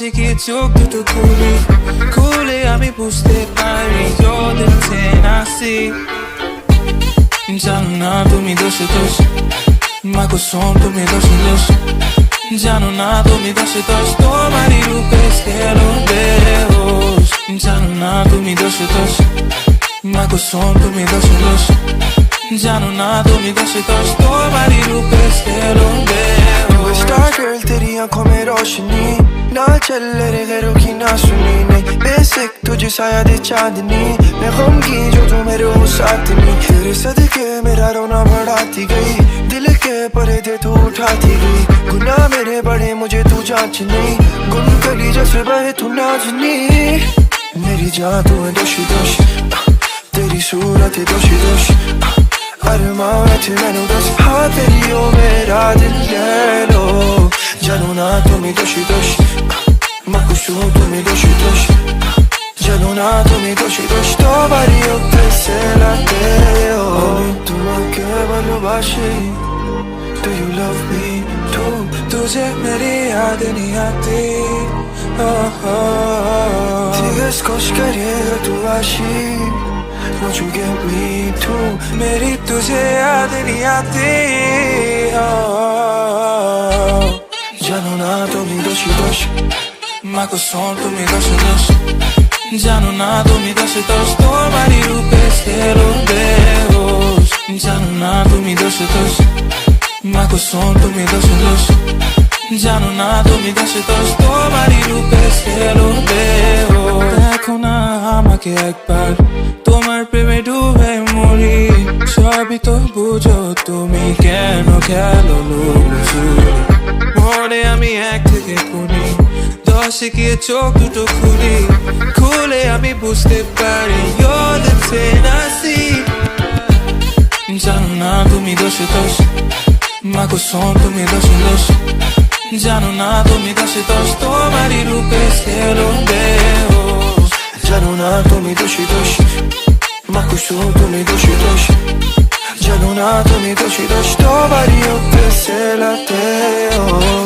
শিখিয়ে চোখ দুটো খুলি, খুলে আমি বুঝতে পারি you're the Tennessee. জানো না তুমি দোষে দোষ, মা কসম তুমি দোষে দোষ। জানো না তুমি দোষে দোষ, তোমারই রূপে গেলো বেহোশ। জানো না তুমি দোষে দোষ, মা কসম তুমি দোষে দোষ। জানো না তুমি দোষে দোষ, তোমারই রূপে গেলো বেহোশ। स्टार गर्ल तेरी आंखों में रोशनी, ना चल रे घरों की ना सुनी, नहीं बेसिक तुझे साया दे चांदनी, मैं गम की जो तू मेरे हो साथ नहीं। तेरे सदके मेरा रोना बढ़ाती गई, दिल के पर्दे तू उठाती गई। गुनाह मेरे बड़े मुझे तू जांचनी, गुन कली जैसे बहे तू नाजनी। मेरी जान तू है दोषी दोष, तेरी सूरत है दोषी दोष। अरमान मैनू दस हाँ तेरी ओ मेरा दिल ले लो। जानो ना तुम्हें दोषी दोष, मैं खुश हूँ तुम्हें दोषी दोष। जानो ना तुम्हें दोषी दोष, तो बारी ऊपर से लाते हो तुम्हें भालोबाशी। Do you love me too? तुझे मेरी याद नहीं आती, Tigers कोश करेगा तू आशिक, won't you get me too? मेरी तुझे याद नहीं आती। जानो ना तुम्हें दोषी दोष, মা কসম তুমি দোষে দোষ। জানো না তুমি দোষে দোষ, তোমারই রূপে গেলো বেহোশ। জানো না তুমি দোষে দোষ, মা কসম তুমি দোষে দোষ। জানো না তুমি দোষে দোষ, তোমারই রূপে গেলো বেহোশ। দেখো না আমাকে একবার, তোমার প্রেমে ডুবে মরি। সবই তো বুঝো তুমি, কেন খেলো লুচুরি। মনে আমি এক থেকে গুনি, দশে গিয়ে চোখ দুটো খুলি, খুলে আমি বুঝতে পারি you're the Tennessee. জানো না তুমি দোষে দোষ, মা কসম তুমি দোষে দোষ। জানো না তুমি দোষে দোষ, তোমারই রূপে গেলো বেহোশ। জানো না তুমি দোষী দোষ, मैं खुश हूँ तुम्हें दोषी दोष। जानो ना तुम्हें दोषी दोष, तो बारी ऊपर से लाते हो।